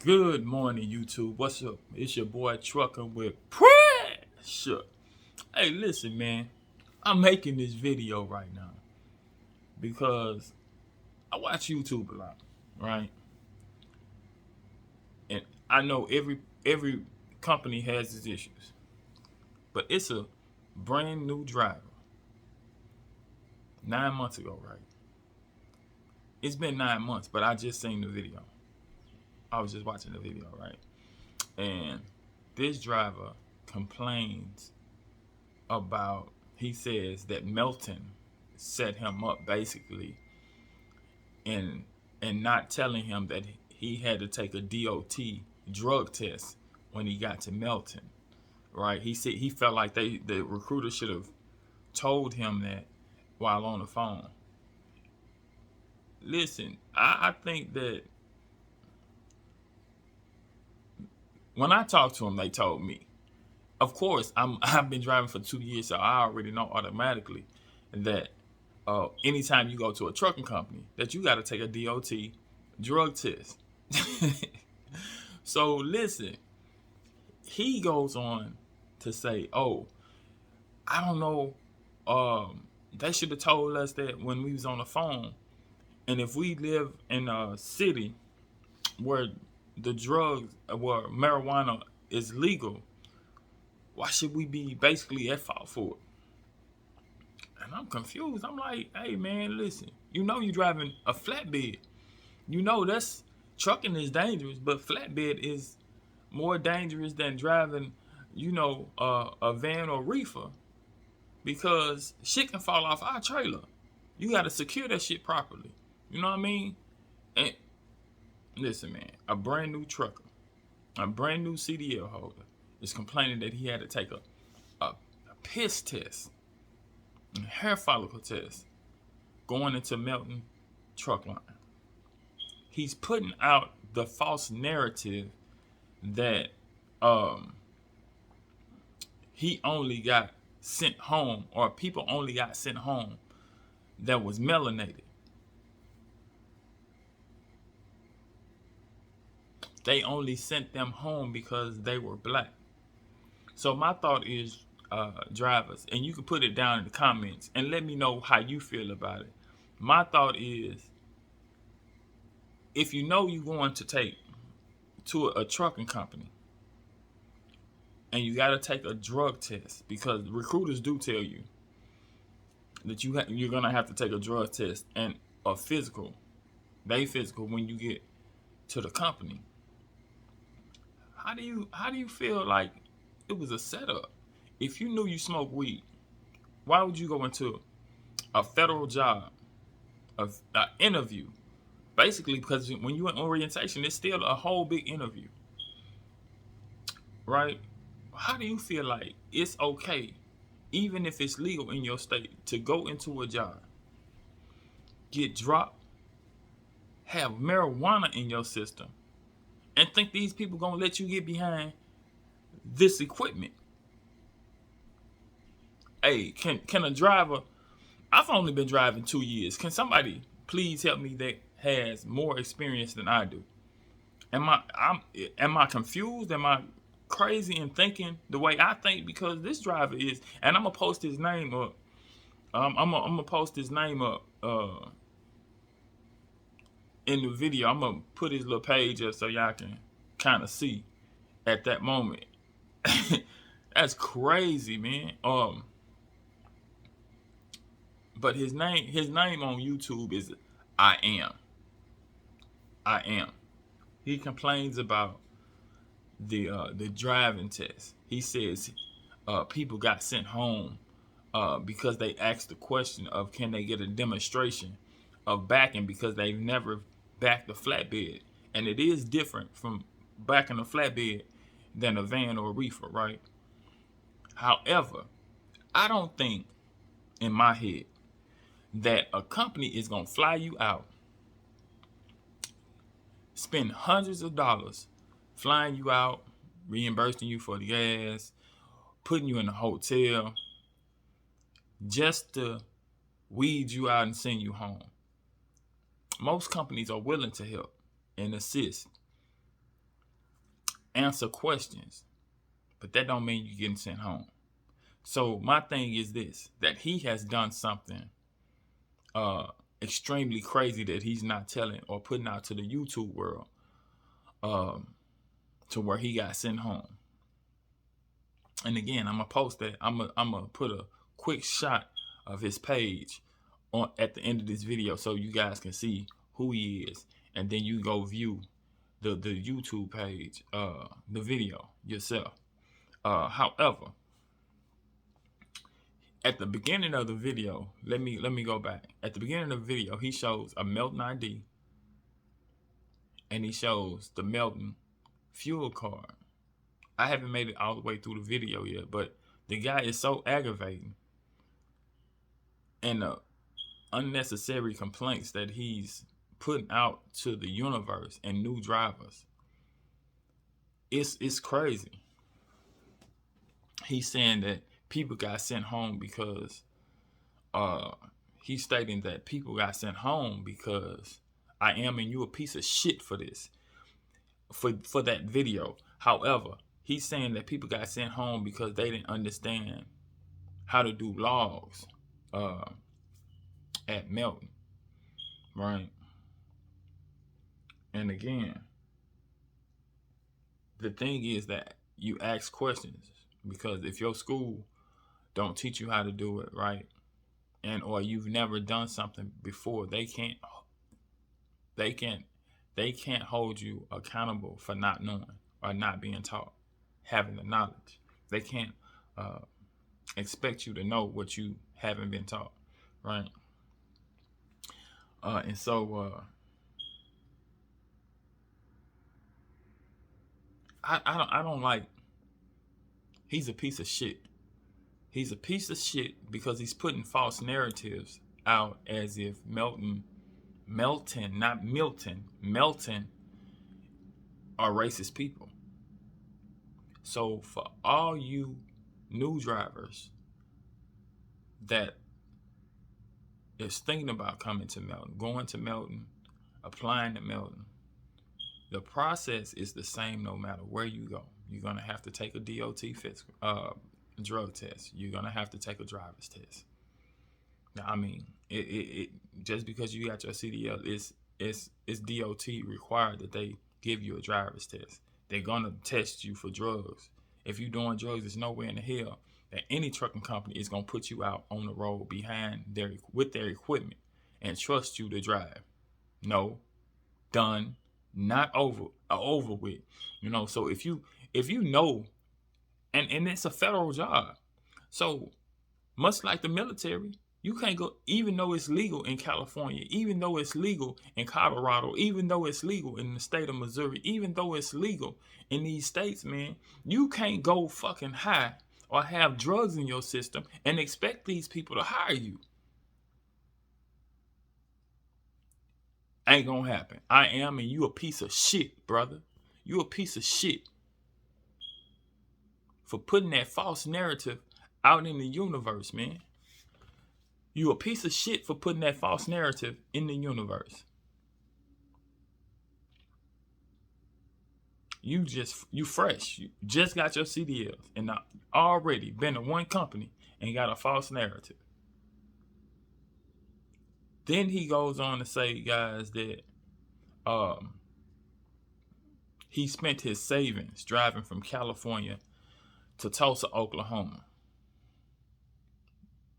Good morning, YouTube. What's up? It's your boy Trucking with Pressure. Hey, listen, man. I'm making this video right now because I watch YouTube a lot, right? And I know every company has its issues, but it's a brand new driver. 9 months ago, right? It's been 9 months, but I just seen the video. I was just watching the video, right? And this driver complains about, he says that Melton set him up basically and not telling him that he had to take a DOT drug test when he got to Melton, right? He said he felt like the recruiter should have told him that while on the phone. Listen, I think that when I talked to him, they told me. Of course, I've been driving for 2 years, so I already know automatically that anytime you go to a trucking company, that you got to take a DOT drug test. So listen, he goes on to say, "Oh, I don't know. They should have told us that when we was on the phone. And if we live in a city where where marijuana is legal, why should we be basically at fault for it?" And I'm confused. I'm like, "Hey, man, listen. You know you're driving a flatbed. You know that's trucking is dangerous, but flatbed is more dangerous than driving, a van or reefer because shit can fall off our trailer. You got to secure that shit properly. You know what I mean?" And listen, man, a brand new trucker, a brand new CDL holder is complaining that he had to take a piss test, a hair follicle test, going into Melton truck line. He's putting out the false narrative that he only got sent home, or people only got sent home that was melanated. They only sent them home because they were black. So my thought is, drivers, and you can put it down in the comments and let me know how you feel about it. My thought is, if you know you're going to take to a trucking company and you got to take a drug test, because recruiters do tell you that you're going to have to take a drug test and a physical, physical when you get to the company. How do you feel like it was a setup? If you knew you smoked weed, why would you go into a federal job, an interview? Basically, because when you're in orientation, it's still a whole big interview, right? How do you feel like it's okay, even if it's legal in your state, to go into a job, get dropped, have marijuana in your system, and think these people gonna let you get behind this equipment? Hey, can a driver? I've only been driving 2 years. Can somebody please help me that has more experience than I do? Am I confused? Am I crazy in thinking the way I think? Because this driver is, and I'm gonna post his name up. I'm gonna post his name up in the video. I'm gonna put his little page up so y'all can kind of see at that moment. That's crazy, man. But his name on YouTube is I Am. I Am. He complains about the driving test. He says people got sent home because they asked the question of, can they get a demonstration of backing, because they've never backed a flatbed, and it is different from backing a flatbed than a van or a reefer, right? However, I don't think in my head that a company is gonna fly you out, spend hundreds of dollars flying you out, reimbursing you for the gas, putting you in a hotel, just to weed you out and send you home. Most companies are willing to help and assist, answer questions, but that don't mean you're getting sent home. So my thing is this, that he has done something extremely crazy that he's not telling or putting out to the YouTube world, to where he got sent home. And again, I'm gonna post that. I'm gonna put a quick shot of his page on at the end of this video so you guys can see who he is, and then you go view the YouTube page, the video yourself. However, at the beginning of the video, let me go back. At the beginning of the video, he shows a Melton ID, and he shows the Melton fuel card. I haven't made it all the way through the video yet, but the guy is so aggravating, and the unnecessary complaints that he's putting out to the universe and new drivers, it's crazy. He's saying that people got sent home because he's stating that people got sent home because I am and you a piece of shit for this, for that video. However, he's saying that people got sent home because they didn't understand how to do logs at Melton, right? And again, the thing is that you ask questions, because if your school don't teach you how to do it right, and or you've never done something before, they can't hold you accountable for not knowing or not being taught, having the knowledge. They can't expect you to know what you haven't been taught, right? And so I don't like. He's a piece of shit. He's a piece of shit because he's putting false narratives out as if Melton, not Milton, Melton are racist people. So for all you new drivers that is thinking about coming to Melton, going to Melton, applying to Melton, the process is the same no matter where you go. You're going to have to take a DOT drug test. You're going to have to take a driver's test. Now, I mean, it just because you got your CDL, it's DOT required that they give you a driver's test. They're going to test you for drugs. If you're doing drugs, there's nowhere in the hell that any trucking company is going to put you out on the road with their equipment and trust you to drive. No, done, not over with. You know, so if you know, and it's a federal job, so much like the military, you can't go, even though it's legal in California, even though it's legal in Colorado, even though it's legal in the state of Missouri, even though it's legal in these states, man, you can't go fucking high or have drugs in your system and expect these people to hire you. Ain't gonna happen. I am, and you a piece of shit, brother. You a piece of shit for putting that false narrative out in the universe, man. You a piece of shit for putting that false narrative in the universe. You fresh. You just got your CDLs and already been to one company and got a false narrative. Then he goes on to say, guys, that he spent his savings driving from California to Tulsa, Oklahoma.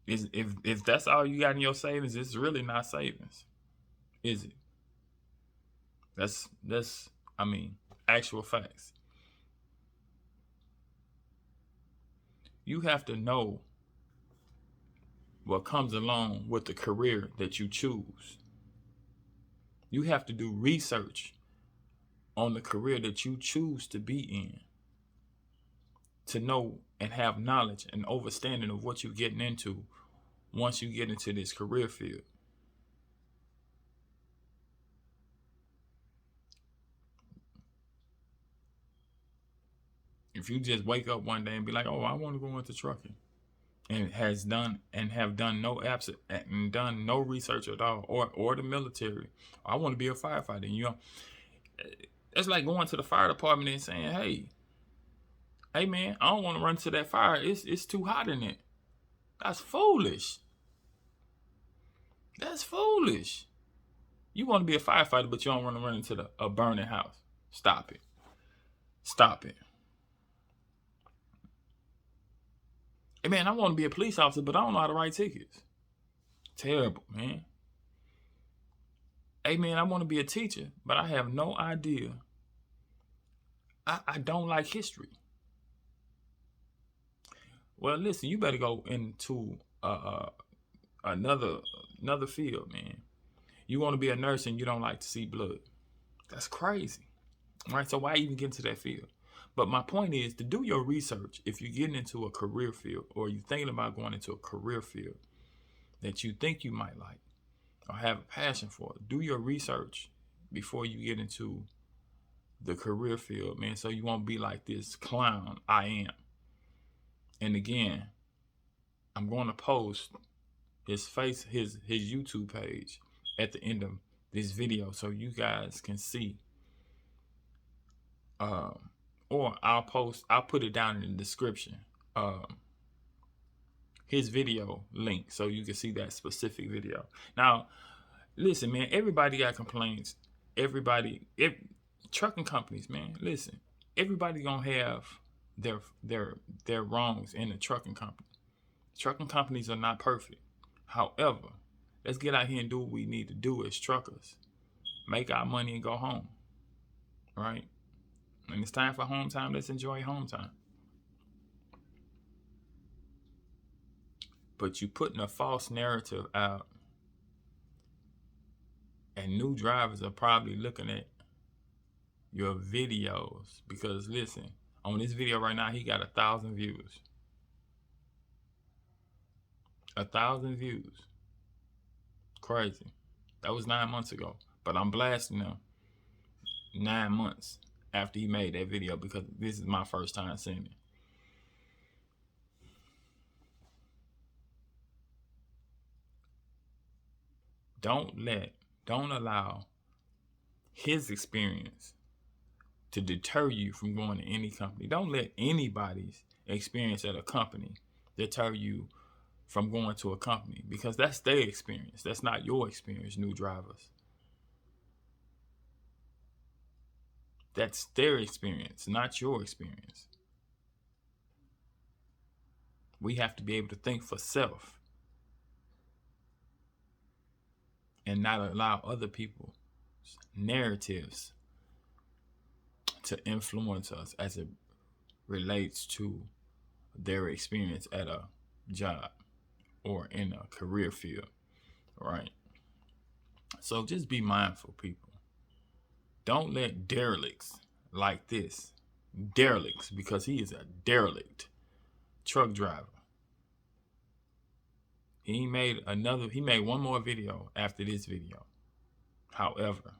If that's all you got in your savings, it's really not savings, is it? That's I mean, actual facts. You have to know what comes along with the career that you choose. You have to do research on the career that you choose to be in, to know and have knowledge and understanding of what you're getting into once you get into this career field. If you just wake up one day and be like, "Oh, I want to go into trucking," and have done no research at all, or the military, I want to be a firefighter. You know, That's like going to the fire department and saying, hey man, I don't want to run to that fire. It's too hot in it. That's foolish. That's foolish. You want to be a firefighter, but you don't want to run into a burning house. Stop it. Stop it. Hey man, I want to be a police officer, but I don't know how to write tickets. Terrible, man. Hey man, I want to be a teacher, but I have no idea. I don't like history. Well, listen, you better go into another field, man. You want to be a nurse and you don't like to see blood. That's crazy, right? So why even get into that field? But my point is to do your research. If you're getting into a career field or you're thinking about going into a career field that you think you might like or have a passion for, do your research before you get into the career field, man, so you won't be like this clown I am. And again, I'm going to post his YouTube page at the end of this video so you guys can see. Or I'll put it down in the description. His video link so you can see that specific video. Now, listen, man, everybody got complaints. Trucking companies, man, listen, everybody gonna have their wrongs in the trucking company. Trucking companies are not perfect. However, let's get out here and do what we need to do as truckers. Make our money and go home. Right? When it's time for home time, let's enjoy home time. But you putting a false narrative out, and new drivers are probably looking at your videos because, listen, on this video right now, he got 1,000 views. 1,000 views. Crazy. That was 9 months ago. But I'm blasting him 9 months after he made that video because this is my first time seeing it. Don't allow his experience to deter you from going to any company. Don't let anybody's experience at a company deter you from going to a company because that's their experience. That's not your experience, new drivers. That's their experience, not your experience. We have to be able to think for self and not allow other people's narratives to influence us as it relates to their experience at a job or in a career field, right? So just be mindful, people. Don't let derelicts like this, derelicts, because he is a derelict truck driver. He made one more video after this video. However,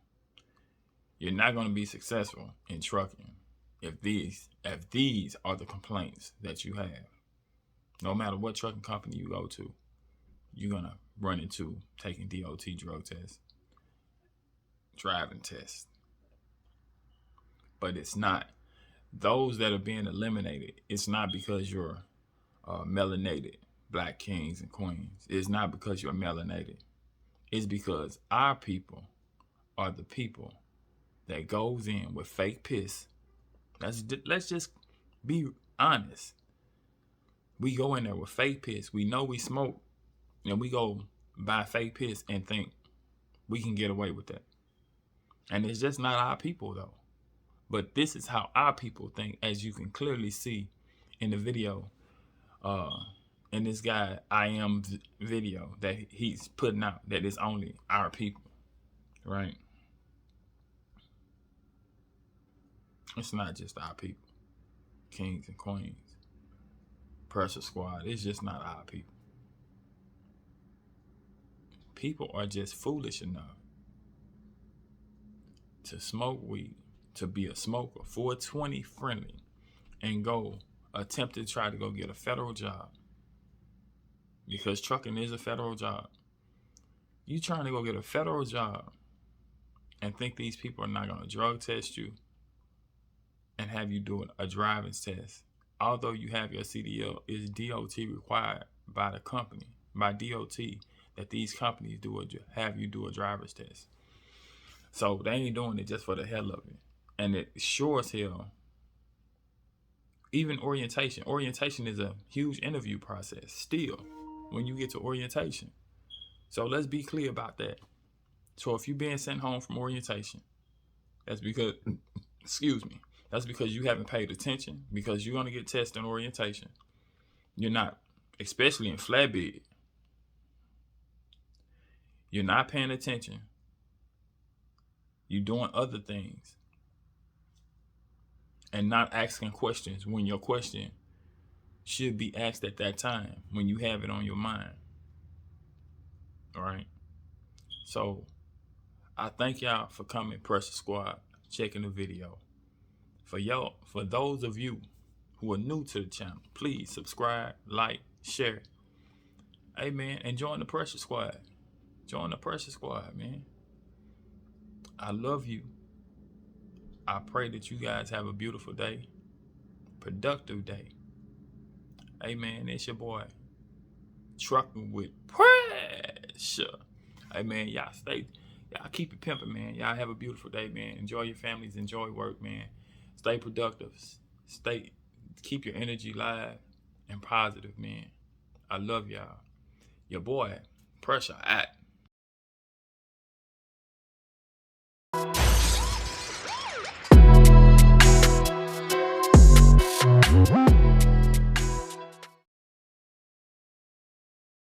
you're not going to be successful in trucking if these are the complaints that you have. No matter what trucking company you go to, you're going to run into taking DOT drug tests, driving tests. But it's not. Those that are being eliminated, it's not because you're melanated, black kings and queens. It's not because you're melanated. It's because our people are the people that goes in with fake piss. Let's just be honest. We go in there with fake piss. We know we smoke, and we go buy fake piss and think we can get away with that. And it's just not our people, though. But this is how our people think, as you can clearly see in the video, in this guy I Am video that he's putting out, that is only our people, right? It's not just our people, kings and queens, pressure squad. It's just not our people. People are just foolish enough to smoke weed, to be a smoker, 420 friendly, and go attempt to try to go get a federal job. Because trucking is a federal job. You trying to go get a federal job and think these people are not going to drug test you and have you do a driving test. Although you have your CDL, is DOT required by the company, by DOT, that these companies have you do a driver's test. So they ain't doing it just for the hell of it. And it sure as hell, even orientation. Orientation is a huge interview process still when you get to orientation. So let's be clear about that. So if you're being sent home from orientation, that's because, excuse me, that's because you haven't paid attention, because you're going to get tested in orientation. You're not, especially in flatbed, you're not paying attention. You're doing other things and not asking questions when your question should be asked at that time, when you have it on your mind. All right. So I thank y'all for coming, Pressure Squad, checking the video. For those of you who are new to the channel, please subscribe, like, share. Hey man, and join the Pressure Squad. Join the Pressure Squad, man. I love you. I pray that you guys have a beautiful day, productive day. Hey man, it's your boy, Trucking with Pressure. Hey man, y'all keep it pimping, man. Y'all have a beautiful day, man. Enjoy your families, enjoy work, man. Stay productive. Keep your energy live and positive, man. I love y'all. Your boy, Pressure at.